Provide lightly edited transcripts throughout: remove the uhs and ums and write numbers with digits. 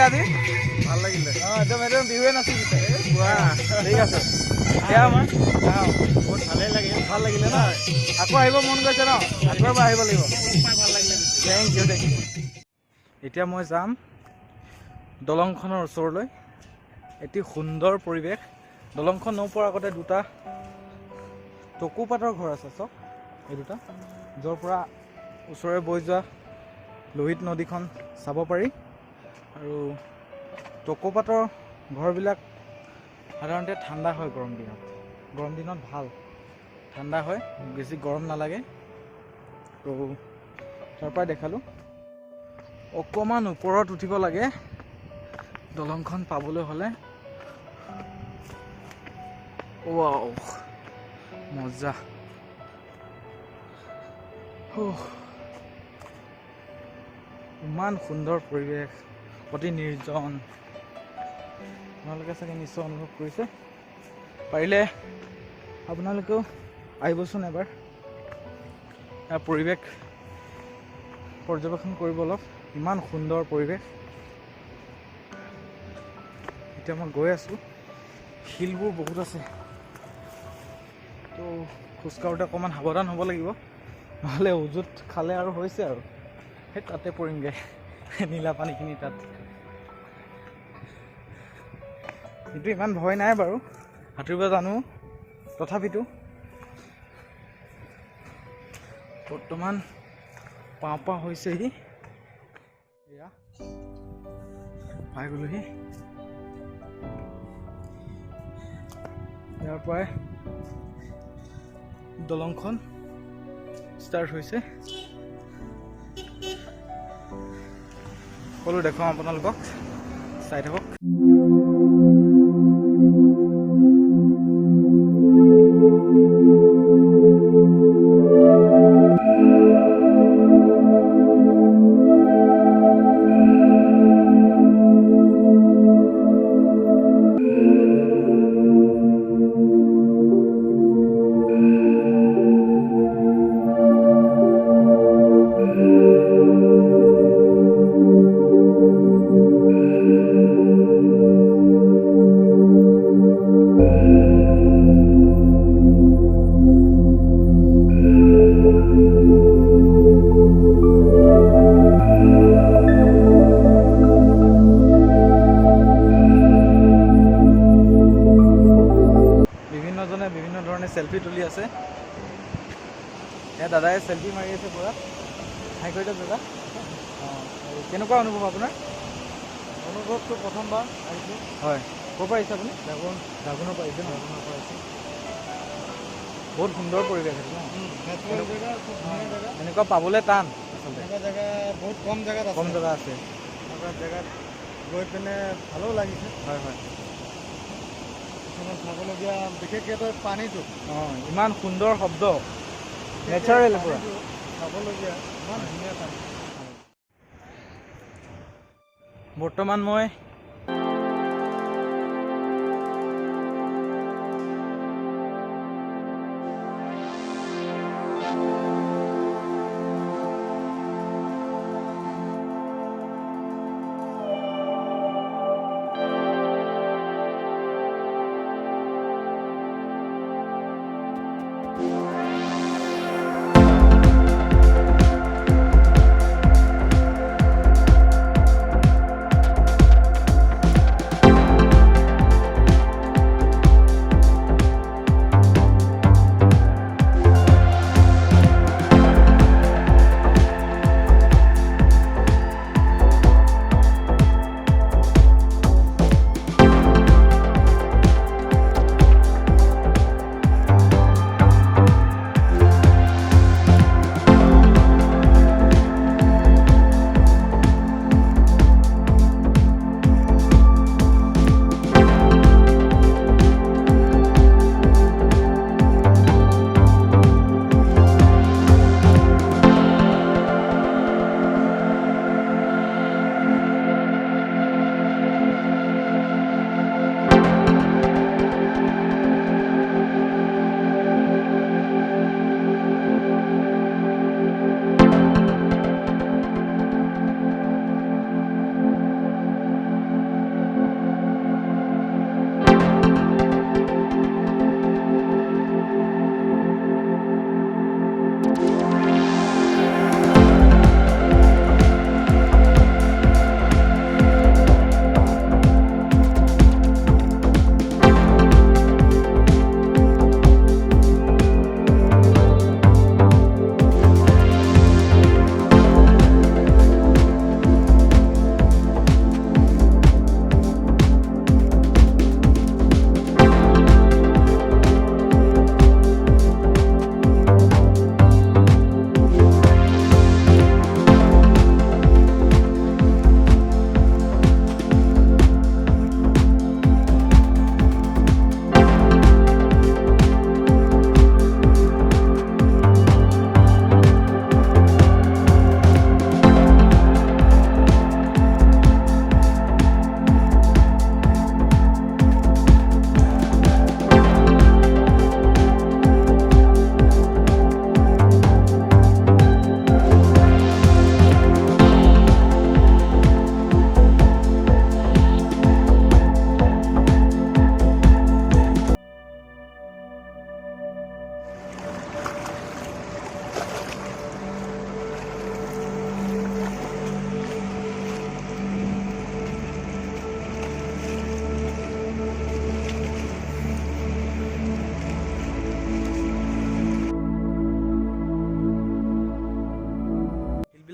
আজি ভাল লাগিলে একদম একদম বিহুৱে নাচিছে ঠিক আছে এতিয়া মই বহুত ভালেই লাগিল ভাল লাগিলে ন আকৌ আহিব মন গৈছে ন আকৌ এবাৰ আহিব লাগিব ভাল লাগিলে থেংক ইউ এতিয়া মই যাম দলংখনৰ ওচৰলৈ এটি সুন্দৰ পৰিৱেশ দলংখন নপোৱাৰ আগতে দুটা টকৌপাতৰ ঘৰ আছে চাওক এই দুটা য'ৰ পৰা ওচৰে বৈ যোৱা লোহিত নদীখন চাব পাৰি আৰু টকৌপাতৰ ঘৰবিলাক সাধাৰণতে ঠাণ্ডা হয় গৰম দিনত ভাল ঠাণ্ডা হয় বেছি গৰম নালাগে তো তাৰ পৰাই দেখালোঁ অকণমান ওপৰত উঠিব লাগে দলংখন পাবলৈ হ'লে ৱাও মজা ইমান সুন্দৰ পৰিৱেশ অতি নিৰ্জন আপোনালোকে চাগে নিশ্চয় অনুভৱ কৰিছে পাৰিলে আপোনালোকেও আহিবচোন এবাৰ ইয়াৰ পৰিৱেশ পৰ্যবেক্ষণ কৰিব অলপ ইমান সুন্দৰ পৰিৱেশ এতিয়া মই গৈ আছোঁ শিলবোৰ বহুত আছে তো খোজকাঢ়োতে অকণমান সাৱধান হ'ব লাগিব নহ'লে উজুত খালে আৰু হৈছে আৰু সেই তাতে পৰিমগৈ নীলা পানীখিনি তাত কিন্তু ইমান ভয় নাই বাৰু সাঁতুৰিব জানো তথাপিতো বৰ্তমান পাওঁ হৈছেহি এয়া পাই গ'লোহি ইয়াৰ পৰাই দলংখন ষ্টাৰ্ট হৈছে সকলো দেখুৱাম আপোনালোকক চাই থাকক বিভিন্ন ধৰণে সেলফি তুলি আছে এয়া দাদাই সেলফি মাৰি আছে পুৰা হাই কৰি দিয়ক দাদা কেনেকুৱা অনুভৱ আপোনাৰ অনুভৱটো প্ৰথমবাৰ আহিছোঁ হয় ক'ৰ পৰা আহিছে আপুনি জাগুনৰ পৰা আহিছে জাগুনৰ পৰা আহিছে বহুত সুন্দৰ পৰিৱেশ আছে নেচাৰেল জেগা খুব ধুনীয়া জেগা এনেকুৱা পাবলৈ টান এনেকুৱা জেগা বহুত কম জেগাত আছে এনেকুৱা জেগাত গৈ পিনে ভালো লাগিছে হয় হয় চাবলগীয়া বিশেষকৈ পানীটো ইমান সুন্দৰ শব্দ নেচাৰেল পুৰা চাবলগীয়া ইমান ধুনীয়া পানী বৰ্তমান মই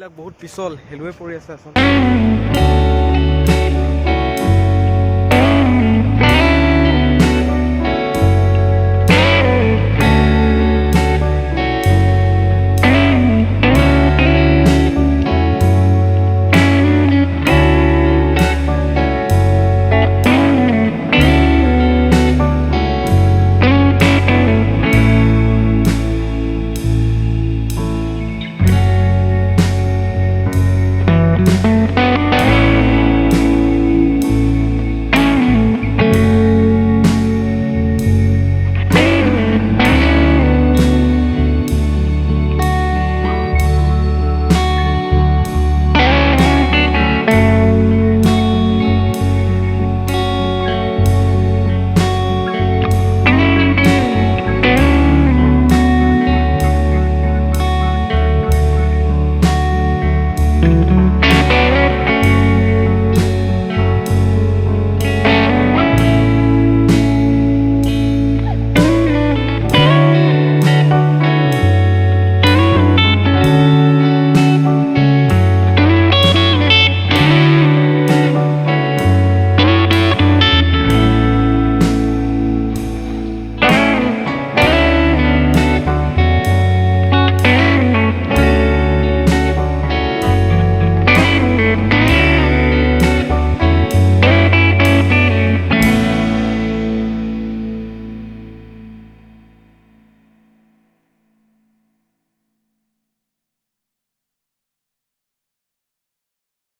মাটিবিলাক বহুত পিছল, শেলুৱে পৰি আছে আচলতে।